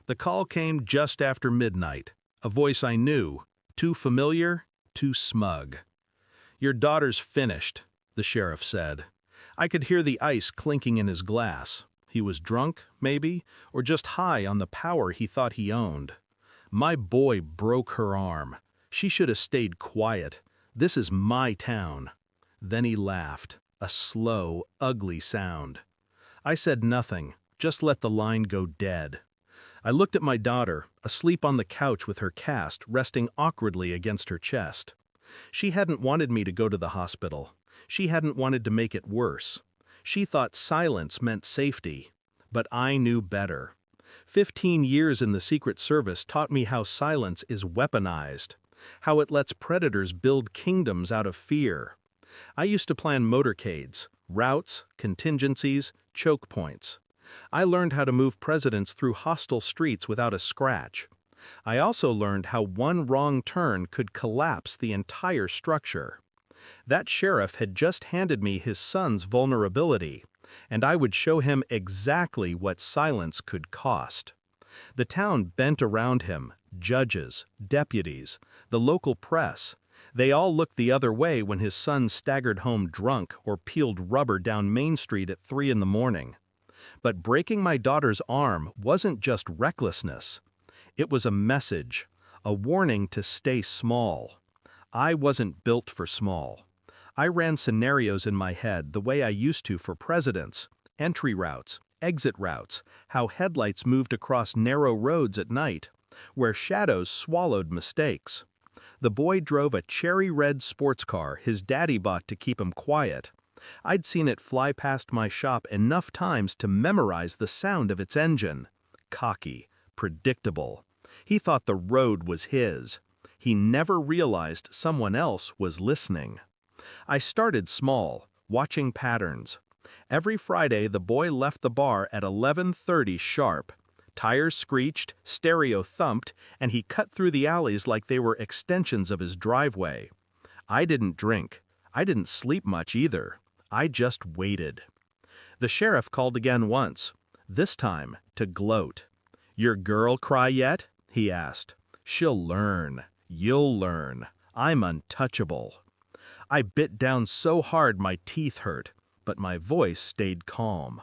The call came just after midnight, a voice I knew, too familiar, too smug. "Your daughter's finished," the sheriff said. I could hear the ice clinking in his glass. He was drunk, maybe, or just high on the power he thought he owned. "My boy broke her arm. She should have stayed quiet. This is my town." Then he laughed, a slow, ugly sound. I said nothing, just let the line go dead. I looked at my daughter, asleep on the couch with her cast resting awkwardly against her chest. She hadn't wanted me to go to the hospital. She hadn't wanted to make it worse. She thought silence meant safety. But I knew better. 15 years in the Secret Service taught me how silence is weaponized, how it lets predators build kingdoms out of fear. I used to plan motorcades, routes, contingencies, choke points. I learned how to move presidents through hostile streets without a scratch. I also learned how one wrong turn could collapse the entire structure. That sheriff had just handed me his son's vulnerability, and I would show him exactly what silence could cost. The town bent around him, judges, deputies, the local press. They all looked the other way when his son staggered home drunk or peeled rubber down Main Street at 3 in the morning. But breaking my daughter's arm wasn't just recklessness. It was a message, a warning to stay small. I wasn't built for small. I ran scenarios in my head the way I used to for presidents, entry routes, exit routes, how headlights moved across narrow roads at night, where shadows swallowed mistakes. The boy drove a cherry red sports car his daddy bought to keep him quiet. I'd seen it fly past my shop enough times to memorize the sound of its engine. Cocky, predictable. He thought the road was his. He never realized someone else was listening. I started small, watching patterns. Every Friday the boy left the bar at 11:30 sharp. Tires screeched, stereo thumped, and he cut through the alleys like they were extensions of his driveway. I didn't drink. I didn't sleep much either. I just waited. The sheriff called again once, this time to gloat. "Your girl cry yet?" he asked. "She'll learn. You'll learn. I'm untouchable." I bit down so hard my teeth hurt, but my voice stayed calm.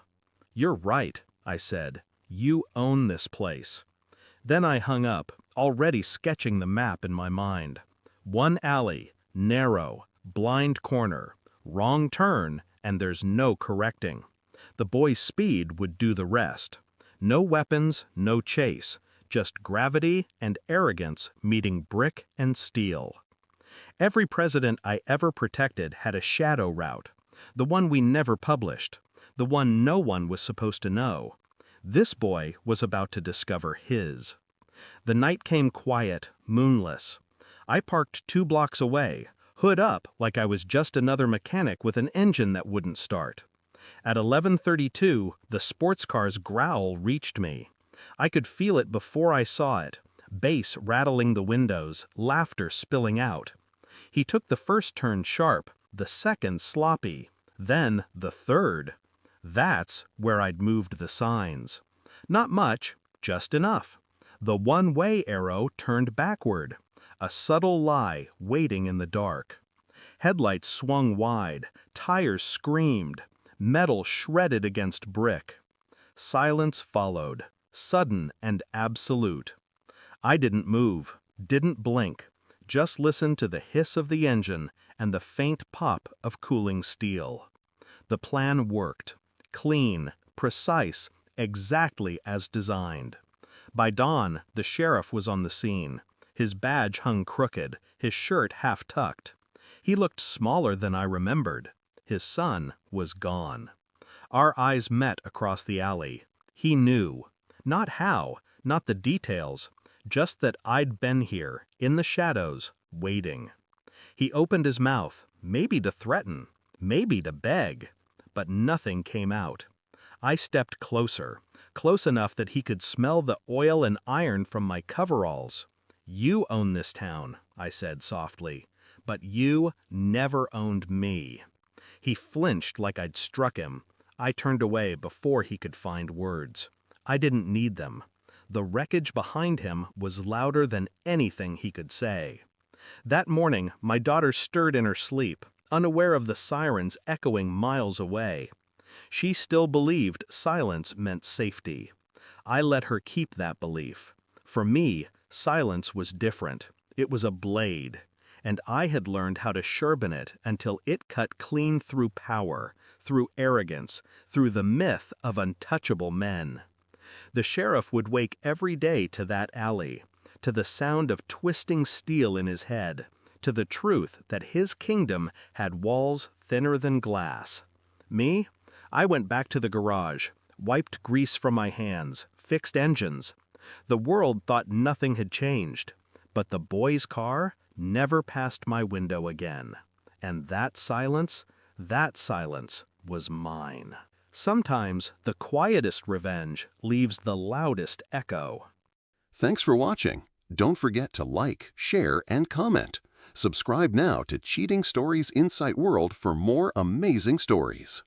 "You're right," I said. "You own this place." Then I hung up, already sketching the map in my mind. One alley, narrow, blind corner, wrong turn, and there's no correcting. The boy's speed would do the rest. No weapons, no chase, just gravity and arrogance meeting brick and steel. Every president I ever protected had a shadow route, the one we never published, the one no one was supposed to know. This boy was about to discover his. The night came quiet, moonless. I parked 2 blocks away, hood up like I was just another mechanic with an engine that wouldn't start. At 11:32, the sports car's growl reached me. I could feel it before I saw it, bass rattling the windows, laughter spilling out. He took the first turn sharp, the second sloppy, then the third. That's where I'd moved the signs. Not much, just enough. The one-way arrow turned backward, a subtle lie waiting in the dark. Headlights swung wide, tires screamed, metal shredded against brick. Silence followed, sudden and absolute. I didn't move, didn't blink, just listened to the hiss of the engine and the faint pop of cooling steel. The plan worked. Clean, precise, exactly as designed. By dawn, the sheriff was on the scene. His badge hung crooked, his shirt half tucked. He looked smaller than I remembered. His son was gone. Our eyes met across the alley. He knew. Not how, not the details, just that I'd been here, in the shadows, waiting. He opened his mouth, maybe to threaten, maybe to beg, but nothing came out. I stepped closer, close enough that he could smell the oil and iron from my coveralls. "You own this town," I said softly, "but you never owned me." He flinched like I'd struck him. I turned away before he could find words. I didn't need them. The wreckage behind him was louder than anything he could say. That morning, my daughter stirred in her sleep, unaware of the sirens echoing miles away. She still believed silence meant safety. I let her keep that belief. For me, silence was different. It was a blade, and I had learned how to sharpen it until it cut clean through power, through arrogance, through the myth of untouchable men. The sheriff would wake every day to that alley, to the sound of twisting steel in his head, to the truth that his kingdom had walls thinner than glass. Me? I went back to the garage, wiped grease from my hands, fixed engines. The world thought nothing had changed, but the boy's car never passed my window again. And that silence was mine. Sometimes the quietest revenge leaves the loudest echo. Thanks for watching. Don't forget to like, share, and comment. Subscribe now to Cheating Stories Insight World for more amazing stories.